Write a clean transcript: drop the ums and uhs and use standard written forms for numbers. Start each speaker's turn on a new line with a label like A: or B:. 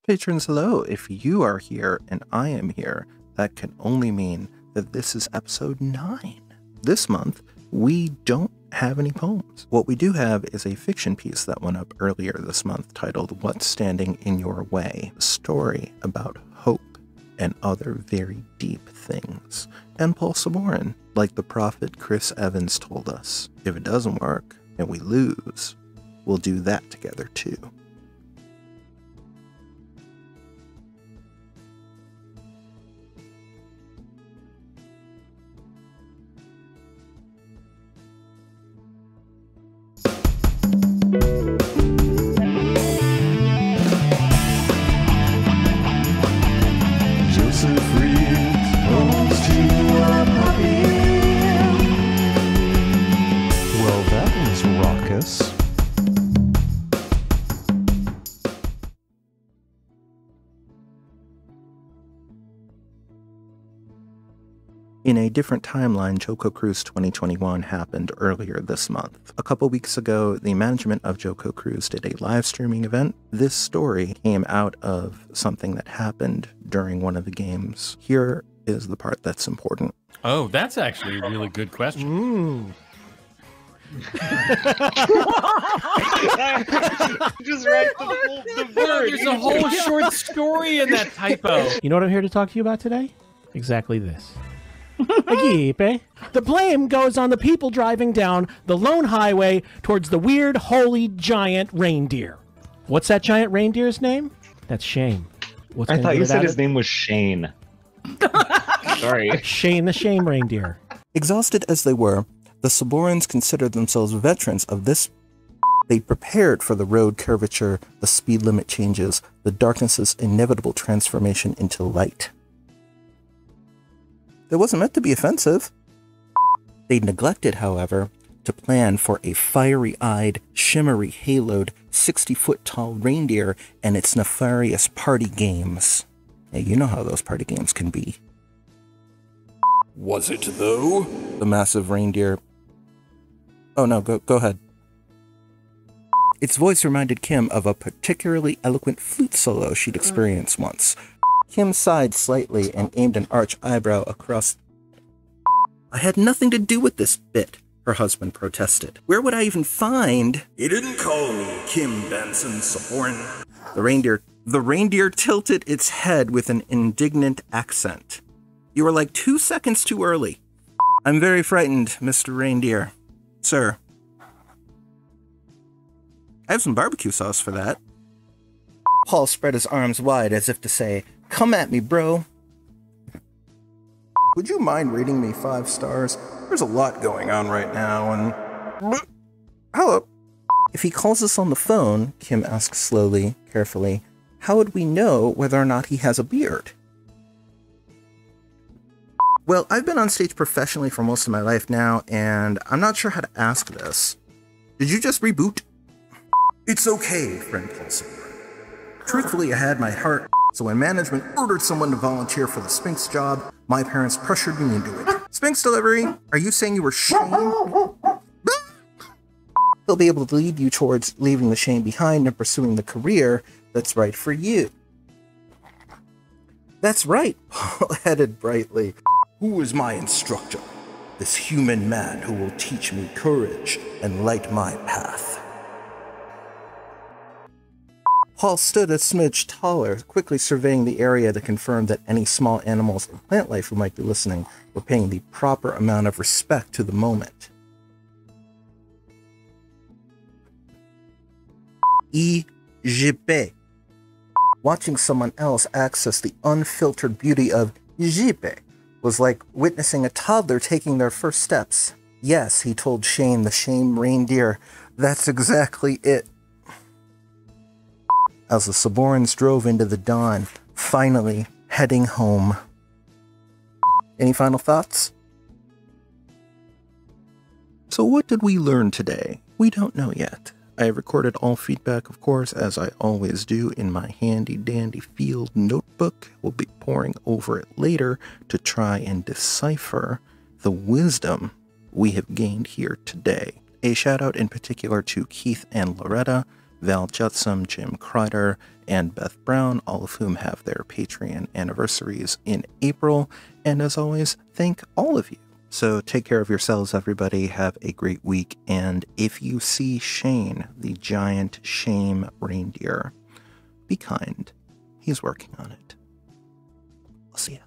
A: Patrons, hello. If you are here and I am here, that can only mean that this is episode 9. This month, we don't have any poems. What we do have is a fiction piece that went up earlier this month titled What's Standing in Your Way? A story about hope and other very deep things. And Paul Saborin, like the prophet Chris Evans told us, if it doesn't work and we lose, we'll do that together too. In a different timeline, Joko Cruise 2021 happened earlier this month. A couple weeks ago, the management of Joko Cruise did a live streaming event. This story came out of something that happened during one of the games. Here is the part that's important.
B: Oh, that's actually a really good question.
C: Ooh.
D: Just write the word.
B: There's a whole short story in that typo.
C: You know what I'm here to talk to you about today? Exactly this. The blame goes on the people driving down the lone highway towards the weird, holy, giant reindeer. What's that giant reindeer's name? That's Shame.
D: I thought you said his name was Shane. Sorry.
C: Shane the Shame Reindeer.
A: Exhausted as they were, the Saborins considered themselves veterans of this. They prepared for the road curvature, the speed limit changes, the darkness's inevitable transformation into light. It wasn't meant to be offensive. They neglected, however, to plan for a fiery-eyed, shimmery haloed, 60-foot-tall reindeer and its nefarious party games. Hey, you know how those party games can be. Was it, though? The massive reindeer... Oh no, go ahead. Its voice reminded Kim of a particularly eloquent flute solo she'd experienced once. Kim sighed slightly and aimed an arch eyebrow across... I had nothing to do with this bit, her husband protested. Where would I even find... He didn't call me Kim Benson Saborin. The reindeer tilted its head with an indignant accent. You were like 2 seconds too early. I'm very frightened, Mr. Reindeer. Sir. I have some barbecue sauce for that. Paul spread his arms wide as if to say, come at me, bro. Would you mind rating me 5 stars? There's a lot going on right now, and... Hello. If he calls us on the phone, Kim asked slowly, carefully, how would we know whether or not he has a beard? Well, I've been on stage professionally for most of my life now, and I'm not sure how to ask this. Did you just reboot? It's okay, friend Paulson. Truthfully, I had my heart, so when management ordered someone to volunteer for the Sphinx job, my parents pressured me into it. Sphinx delivery? Are you saying you were Shame? He'll be able to lead you towards leaving the shame behind and pursuing the career that's right for you. That's right, Paul added brightly. Who is my instructor? This human man who will teach me courage and light my path. Paul stood a smidge taller, quickly surveying the area to confirm that any small animals and plant life who might be listening were paying the proper amount of respect to the moment. IGP. Watching someone else access the unfiltered beauty of IGP was like witnessing a toddler taking their first steps. Yes, he told Shane the Shame Reindeer, that's exactly it. As the Saborins drove into the dawn, finally heading home. Any final thoughts? So what did we learn today? We don't know yet. I have recorded all feedback, of course, as I always do in my handy-dandy field notebook. We'll be poring over it later to try and decipher the wisdom we have gained here today. A shout out in particular to Keith and Loretta. Val Jutsum, Jim Kreider, and Beth Brown, all of whom have their Patreon anniversaries in April. And as always, thank all of you. So take care of yourselves, everybody. Have a great week. And if you see Shane, the giant shame reindeer, be kind. He's working on it. I'll see ya.